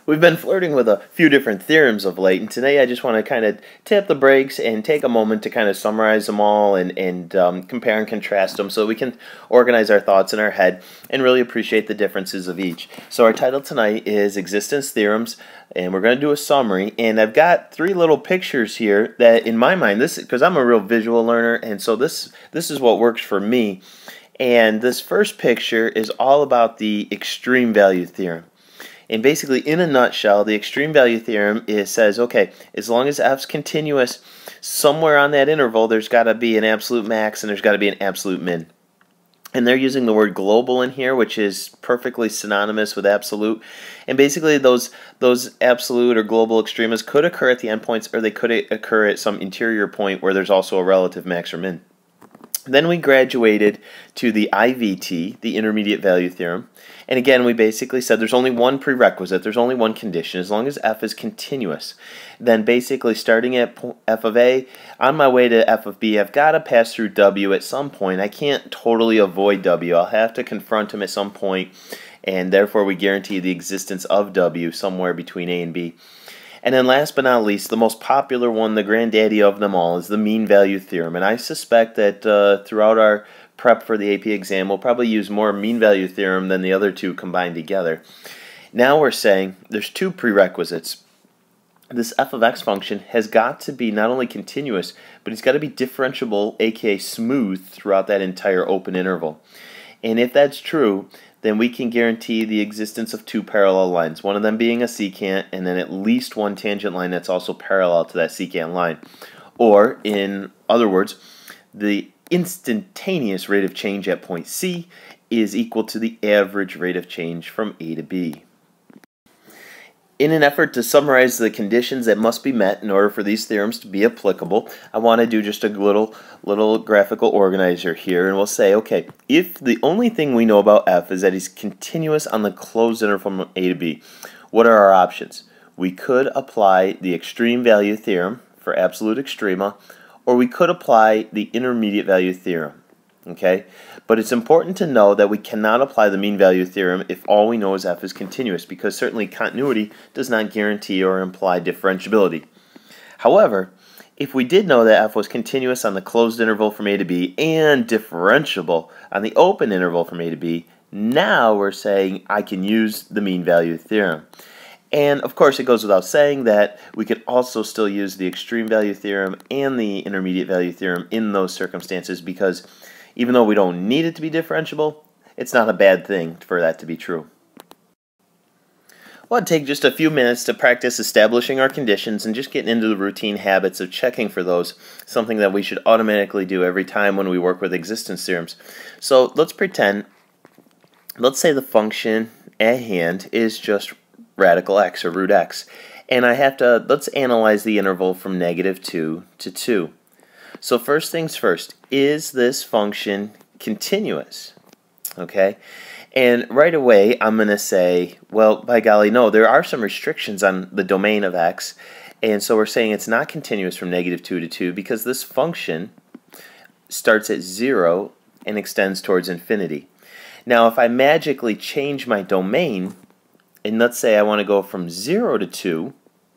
We've been flirting with a few different theorems of late, and today I just want to kind of tap the brakes and take a moment to kind of summarize them all and compare and contrast them so we can organize our thoughts in our head and really appreciate the differences of each. So our title tonight is Existence Theorems, and we're going to do a summary, and I've got three little pictures here that in my mind, this because I'm a real visual learner, and so this is what works for me. And this first picture is all about the extreme value theorem. And basically, in a nutshell, the extreme value theorem says, okay, as long as f's continuous, somewhere on that interval, there's got to be an absolute max and there's got to be an absolute min. And they're using the word global in here, which is perfectly synonymous with absolute. And basically, those absolute or global extremas could occur at the endpoints, or they could occur at some interior point where there's also a relative max or min. Then we graduated to the IVT, the intermediate value theorem. And again, we basically said there's only one prerequisite, there's only one condition. As long as f is continuous, then basically starting at f of a, on my way to f of b, I've got to pass through w at some point. I can't totally avoid w. I'll have to confront him at some point, and therefore we guarantee the existence of w somewhere between a and b. And then last but not least, the most popular one, the granddaddy of them all, is the mean value theorem. And I suspect that throughout our prep for the AP exam, we'll probably use more mean value theorem than the other two combined together. Now we're saying there's two prerequisites. This f of x function has got to be not only continuous, but it's got to be differentiable, aka smooth, throughout that entire open interval. And if that's true, then we can guarantee the existence of two parallel lines, one of them being a secant, and then at least one tangent line that's also parallel to that secant line. Or, in other words, the instantaneous rate of change at point C is equal to the average rate of change from A to B. In an effort to summarize the conditions that must be met in order for these theorems to be applicable, I want to do just a little graphical organizer here, and we'll say, okay, if the only thing we know about f is that he's continuous on the closed interval from A to B, what are our options? We could apply the extreme value theorem for absolute extrema, or we could apply the intermediate value theorem. Okay, but it's important to know that we cannot apply the mean value theorem if all we know is f is continuous, because certainly continuity does not guarantee or imply differentiability. However, if we did know that f was continuous on the closed interval from A to B and differentiable on the open interval from A to B, now we're saying I can use the mean value theorem. And of course, it goes without saying that we could also still use the extreme value theorem and the intermediate value theorem in those circumstances, because even though we don't need it to be differentiable, it's not a bad thing for that to be true. Well, it'd take just a few minutes to practice establishing our conditions and just getting into the routine habits of checking for those, something that we should automatically do every time when we work with existence theorems. So let's pretend, let's say the function at hand is just radical x or root x, and I have to, let's analyze the interval from -2 to 2. So first things first, is this function continuous? Okay, and right away I'm going to say, well, by golly, no, there are some restrictions on the domain of x, and so we're saying it's not continuous from -2 to 2 because this function starts at 0 and extends towards infinity. Now if I magically change my domain, and let's say I want to go from 0 to 2,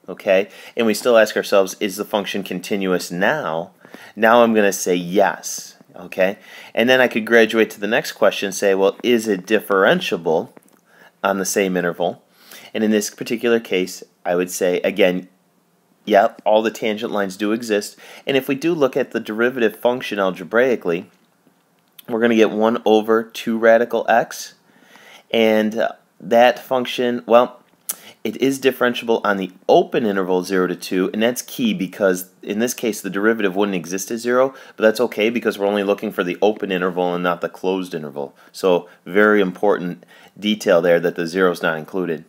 okay, and we still ask ourselves, is the function continuous now? Now I'm going to say yes, okay? And then I could graduate to the next question and say, well, is it differentiable on the same interval? And in this particular case, I would say, again, yeah, all the tangent lines do exist. And if we do look at the derivative function algebraically, we're going to get 1 over 2 radical x. And that function, well, it is differentiable on the open interval 0 to 2, and that's key because in this case the derivative wouldn't exist at 0, but that's okay because we're only looking for the open interval and not the closed interval. So very important detail there that the 0 is not included.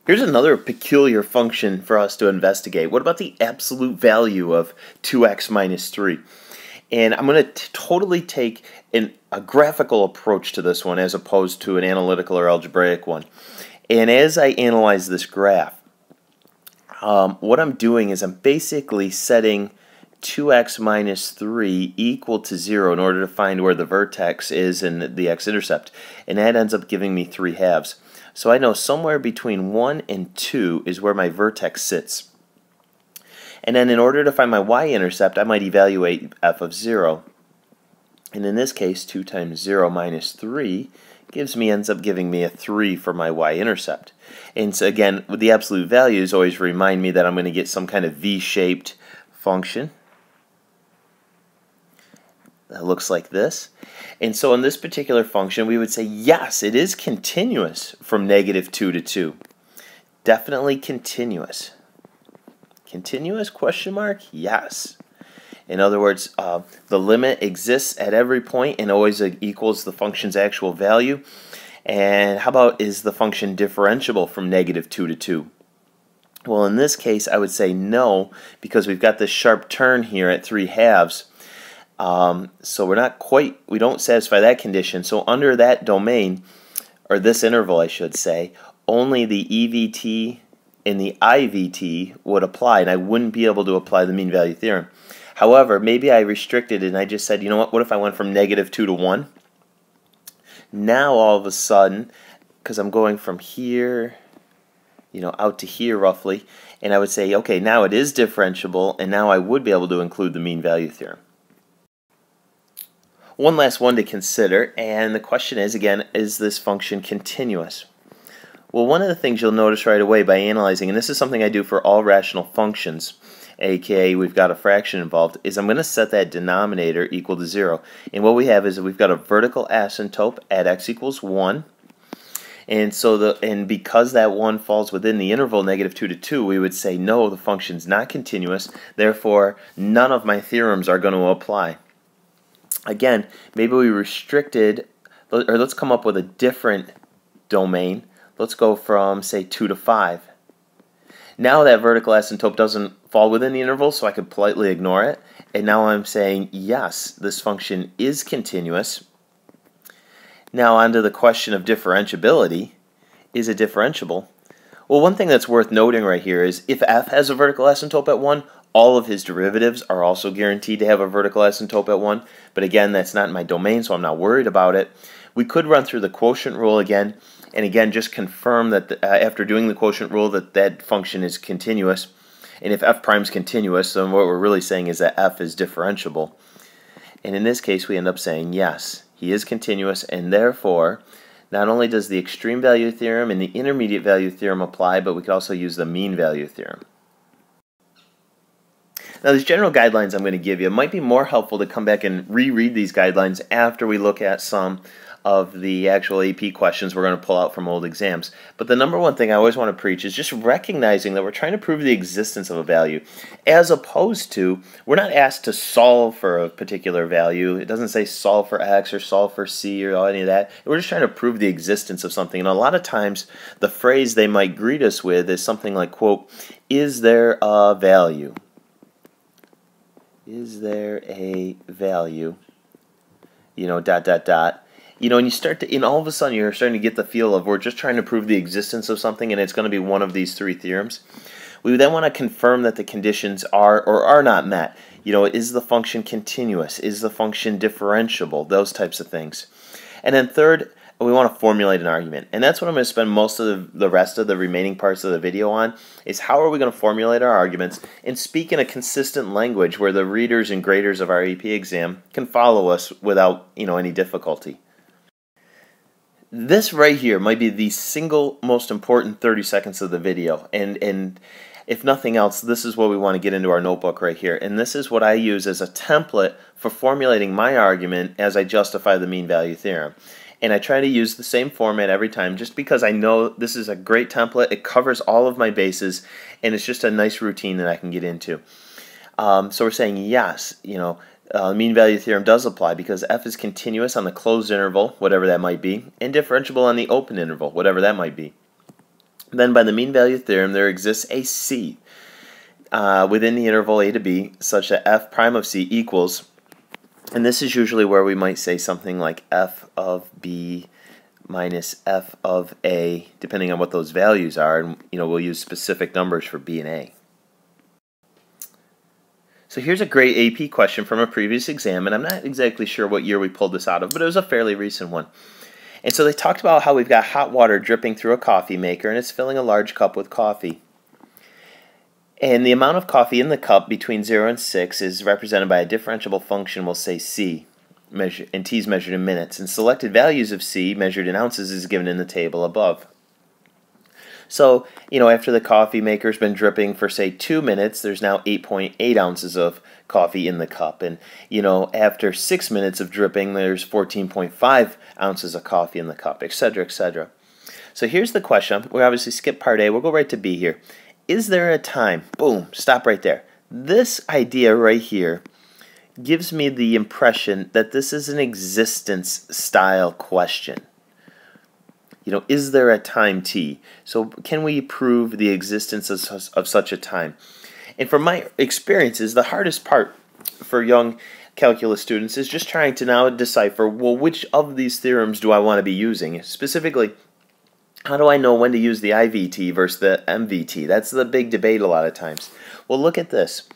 Here's another peculiar function for us to investigate. What about the absolute value of 2x minus 3? And I'm going to totally take a graphical approach to this one as opposed to an analytical or algebraic one. And as I analyze this graph, what I'm doing is I'm basically setting 2x minus 3 equal to 0 in order to find where the vertex is in the x-intercept. And that ends up giving me 3 halves. So I know somewhere between 1 and 2 is where my vertex sits. And then in order to find my y-intercept, I might evaluate f of 0. And in this case, 2 times 0 minus 3 ends up giving me a 3 for my y-intercept. And so again, with the absolute values always remind me that I'm going to get some kind of v-shaped function that looks like this. And so in this particular function, we would say, yes, it is continuous from -2 to 2. Definitely continuous. Continuous, question mark? Yes. In other words, the limit exists at every point and always equals the function's actual value. And how about, is the function differentiable from -2 to 2? Well, in this case, I would say no, because we've got this sharp turn here at 3/2. So we don't satisfy that condition. So under that domain, or this interval I should say, only the EVT and the IVT would apply, and I wouldn't be able to apply the mean value theorem. However, maybe I restricted it and I just said, you know what if I went from -2 to 1? Now all of a sudden, because I'm going from here, out to here roughly, and I would say, okay, now it is differentiable, and now I would be able to include the mean value theorem. One last one to consider, and the question is, again, is this function continuous? Well, one of the things you'll notice right away by analyzing, and this is something I do for all rational functions, aka we've got a fraction involved, is I'm going to set that denominator equal to 0. And what we have is that we've got a vertical asymptote at x equals 1. And so because that 1 falls within the interval -2 to 2, we would say no, the function's not continuous, therefore none of my theorems are going to apply. Again, maybe we restricted, or let's come up with a different domain. Let's go from, say, 2 to 5. Now that vertical asymptote doesn't fall within the interval, so I could politely ignore it. And now I'm saying, yes, this function is continuous. Now on to the question of differentiability. Is it differentiable? Well, one thing that's worth noting right here is if f has a vertical asymptote at 1, all of his derivatives are also guaranteed to have a vertical asymptote at 1. But again, that's not in my domain, so I'm not worried about it. We could run through the quotient rule again, and again just confirm that after doing the quotient rule that function is continuous. And if f prime is continuous, then what we're really saying is that f is differentiable. And in this case, we end up saying yes, he is continuous, and therefore not only does the extreme value theorem and the intermediate value theorem apply, but we could also use the mean value theorem. Now, these general guidelines I'm going to give you, it might be more helpful to come back and reread these guidelines after we look at some of the actual AP questions we're going to pull out from old exams. But the number one thing I always want to preach is just recognizing that we're trying to prove the existence of a value, as opposed to, we're not asked to solve for a particular value. It doesn't say solve for x or solve for c or any of that. We're just trying to prove the existence of something. And a lot of times, the phrase they might greet us with is something like, quote, is there a value? Is there a value? Dot, dot, dot. And all of a sudden you're starting to get the feel of we're just trying to prove the existence of something, and it's going to be one of these three theorems. We then want to confirm that the conditions are or are not met. Is the function continuous? Is the function differentiable? Those types of things. And then third, we want to formulate an argument. And that's what I'm going to spend most of the rest of the remaining parts of the video on, is how are we going to formulate our arguments and speak in a consistent language where the readers and graders of our AP exam can follow us without any difficulty. This right here might be the single most important 30 seconds of the video, and if nothing else, this is what we want to get into our notebook right here, and this is what I use as a template for formulating my argument as I justify the mean value theorem. And I try to use the same format every time just because I know this is a great template. It covers all of my bases, and it's just a nice routine that I can get into. So we're saying yes, the mean value theorem does apply because f is continuous on the closed interval, whatever that might be, and differentiable on the open interval, whatever that might be. Then by the mean value theorem, there exists a c within the interval a to b such that f prime of c equals, and this is usually where we might say something like f of b minus f of a, depending on what those values are, and we'll use specific numbers for b and a. So here's a great AP question from a previous exam, and I'm not exactly sure what year we pulled this out of, but it was a fairly recent one. And so they talked about how we've got hot water dripping through a coffee maker and it's filling a large cup with coffee. And the amount of coffee in the cup between 0 and 6 is represented by a differentiable function, we'll say C, and T is measured in minutes. And selected values of C, measured in ounces, is given in the table above. So, after the coffee maker's been dripping for, say, 2 minutes, there's now 8.8 ounces of coffee in the cup. And, after 6 minutes of dripping, there's 14.5 ounces of coffee in the cup, etc., etc. So here's the question. We obviously skip part A. We'll go right to B here. Is there a time? Boom. Stop right there. This idea right here gives me the impression that this is an existence style question. Is there a time t? So can we prove the existence of such a time? And from my experiences, the hardest part for young calculus students is just trying to now decipher, well, which of these theorems do I want to be using? Specifically, how do I know when to use the IVT versus the MVT? That's the big debate a lot of times. Well, look at this.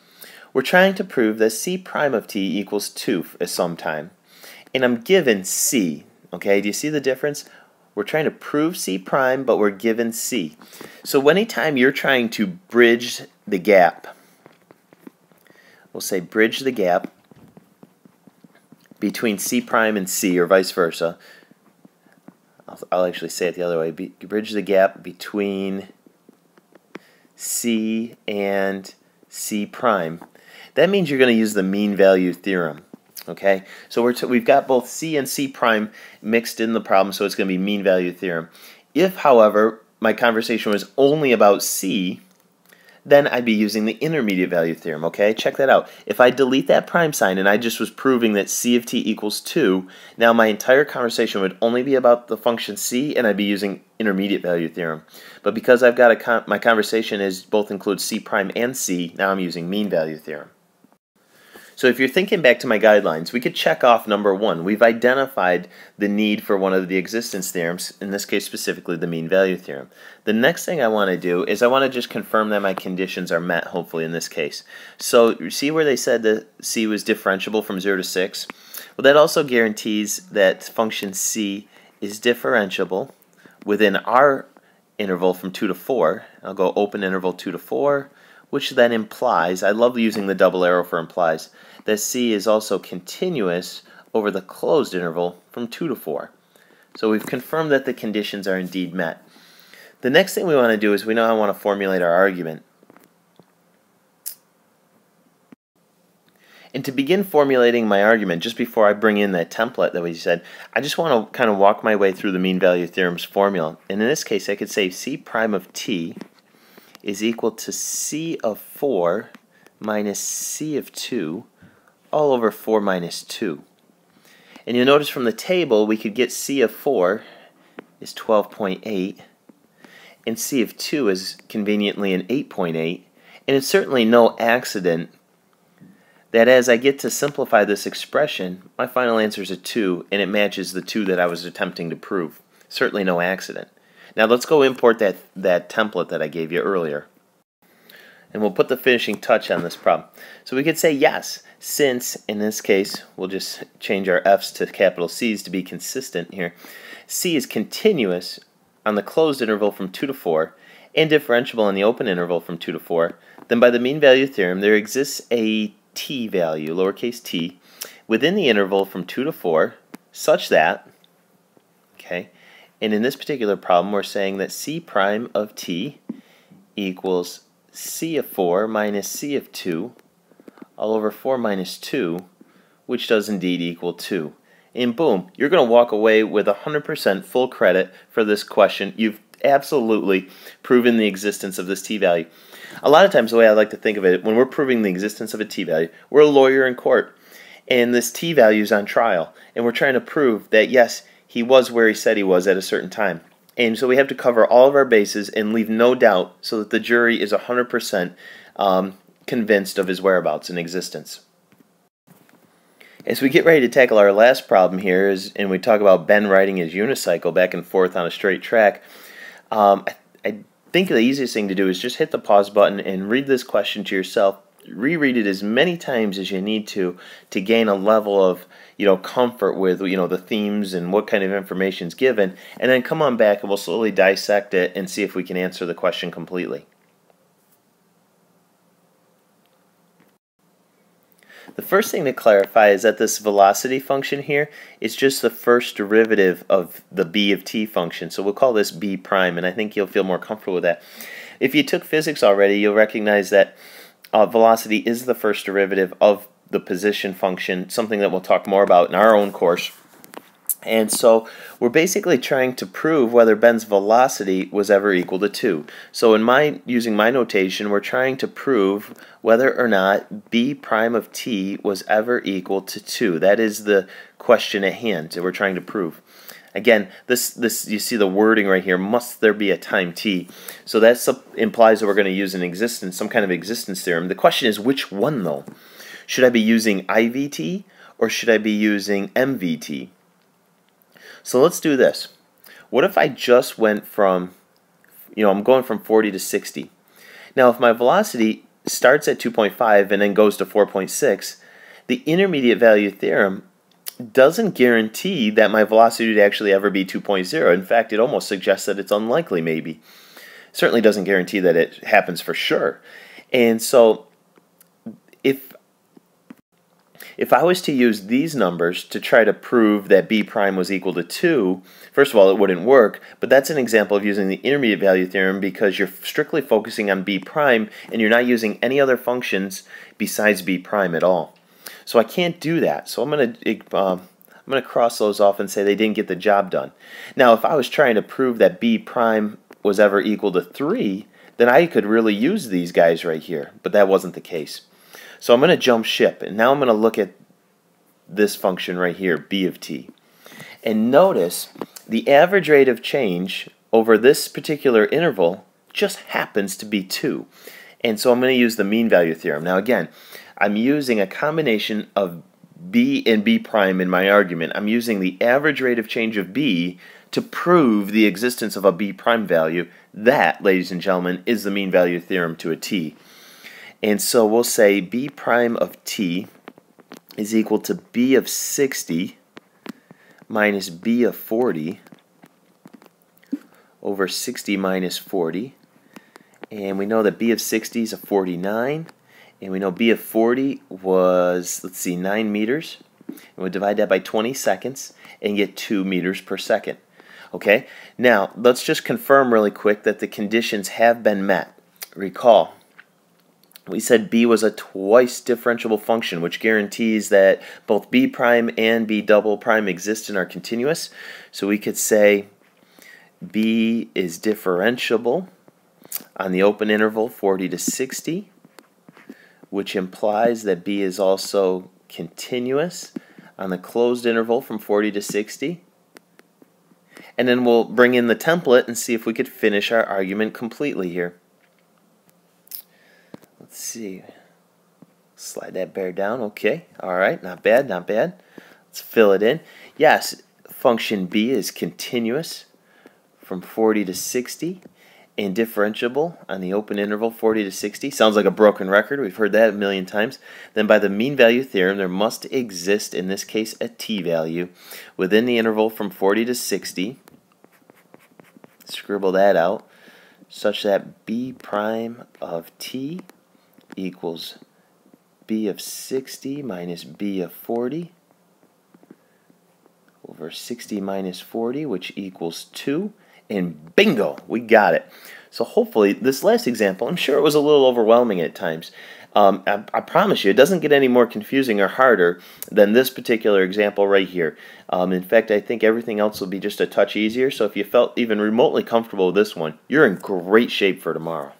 We're trying to prove that C prime of t equals 2 at some time. And I'm given C. Okay, do you see the difference? We're trying to prove C prime, but we're given C. So anytime you're trying to bridge the gap, we'll say bridge the gap between C prime and C, or vice versa. I'll actually say it the other way. Bridge the gap between C and C prime. That means you're going to use the mean value theorem. Okay, so we've got both C and C prime mixed in the problem, so it's going to be mean value theorem. If, however, my conversation was only about C, then I'd be using the intermediate value theorem. Okay, check that out. If I delete that prime sign and I just was proving that C of t equals 2, now my entire conversation would only be about the function C, and I'd be using intermediate value theorem. But because I've got my conversation is both includes C prime and C, now I'm using mean value theorem. So if you're thinking back to my guidelines, we could check off number 1. We've identified the need for one of the existence theorems, in this case specifically the mean value theorem. The next thing I want to do is I want to just confirm that my conditions are met, hopefully in this case. So you see where they said that C was differentiable from 0 to 6? Well, that also guarantees that function C is differentiable within our interval from 2 to 4. I'll go open interval 2 to 4, which then implies, I love using the double arrow for implies, that C is also continuous over the closed interval from 2 to 4. So we've confirmed that the conditions are indeed met. The next thing we want to do is we now want to formulate our argument. And to begin formulating my argument, just before I bring in that template that we said, I just want to kind of walk my way through the mean value theorem's formula. And in this case, I could say C prime of t is equal to C of 4 minus C of 2 all over 4 minus 2. And you'll notice from the table we could get C of 4 is 12.8 and C of 2 is conveniently an 8.8, and it's certainly no accident that as I get to simplify this expression, my final answer is a 2, and it matches the 2 that I was attempting to prove. Certainly no accident. Now let's go import that template that I gave you earlier. And we'll put the finishing touch on this problem. So we could say yes, since, in this case, we'll just change our F's to capital C's to be consistent here. C is continuous on the closed interval from 2 to 4 and differentiable on the open interval from 2 to 4, then by the mean value theorem there exists a t value, lowercase t, within the interval from 2 to 4 such that, okay, and in this particular problem we're saying that C prime of t equals C of 4 minus C of 2 all over 4 minus 2, which does indeed equal 2. And boom, you're going to walk away with 100% full credit for this question. You've absolutely proven the existence of this t-value. A lot of times the way I like to think of it, when we're proving the existence of a t-value, we're a lawyer in court, and this t-value is on trial, and we're trying to prove that yes, he was where he said he was at a certain time. And so we have to cover all of our bases and leave no doubt so that the jury is 100% convinced of his whereabouts and existence. As we get ready to tackle our last problem here, and we talk about Ben riding his unicycle back and forth on a straight track, I think the easiest thing to do is just hit the pause button and read this question to yourself. Reread it as many times as you need to gain a level of, comfort with the themes and what kind of information is given, and then come on back and we'll slowly dissect it and see if we can answer the question completely. The first thing to clarify is that this velocity function here is just the first derivative of the b of t function. So we'll call this b prime, and I think you'll feel more comfortable with that. If you took physics already, you'll recognize that velocity is the first derivative of the position function, something that we'll talk more about in our own course. And so we're basically trying to prove whether Ben's velocity was ever equal to 2. So using my notation, we're trying to prove whether or not b prime of t was ever equal to 2. That is the question at hand that we're trying to prove. Again, this you see the wording right here, must there be a time t. So that implies that we're going to use some kind of existence theorem. The question is which one though? Should I be using IVT or should I be using MVT? So let's do this. What if I just went from, I'm going from 40 to 60. Now if my velocity starts at 2.5 and then goes to 4.6, the intermediate value theorem doesn't guarantee that my velocity would actually ever be 2.0. In fact, it almost suggests that it's unlikely maybe. It certainly doesn't guarantee that it happens for sure. And so if I was to use these numbers to try to prove that b prime was equal to 2, first of all, it wouldn't work, but that's an example of using the intermediate value theorem because you're strictly focusing on b prime and you're not using any other functions besides b prime at all. So I can't do that. So I'm going to cross those off and say they didn't get the job done. Now, if I was trying to prove that b prime was ever equal to 3, then I could really use these guys right here, but that wasn't the case. So I'm going to jump ship, and now I'm going to look at this function right here, b of t. And notice the average rate of change over this particular interval just happens to be 2. And so I'm going to use the mean value theorem. Now again, I'm using a combination of b and b prime in my argument. I'm using the average rate of change of b to prove the existence of a b prime value. That, ladies and gentlemen, is the mean value theorem to a t. And so we'll say b prime of t is equal to b of 60 minus b of 40 over 60 minus 40. And we know that b of 60 is a 49. And we know b of 40 was, 9 meters. And we'll divide that by 20 seconds and get 2 meters per second. Okay? Now, let's just confirm really quick that the conditions have been met. Recall, we said b was a twice differentiable function, which guarantees that both b prime and b double prime exist and are continuous. So we could say b is differentiable on the open interval 40 to 60, which implies that b is also continuous on the closed interval from 40 to 60. And then we'll bring in the template and see if we could finish our argument completely here. Let's see. Slide that bear down. Okay. All right. Not bad. Not bad. Let's fill it in. Yes, function b is continuous from 40 to 60 and differentiable on the open interval 40 to 60. Sounds like a broken record. We've heard that a million times. Then by the mean value theorem, there must exist, in this case, a t value within the interval from 40 to 60. Scribble that out such that b prime of t equals b of 60 minus b of 40 over 60 minus 40, which equals 2. And bingo, we got it. So hopefully this last example, I'm sure it was a little overwhelming at times. I promise you, it doesn't get any more confusing or harder than this particular example right here. In fact, I think everything else will be just a touch easier. So if you felt even remotely comfortable with this one, you're in great shape for tomorrow.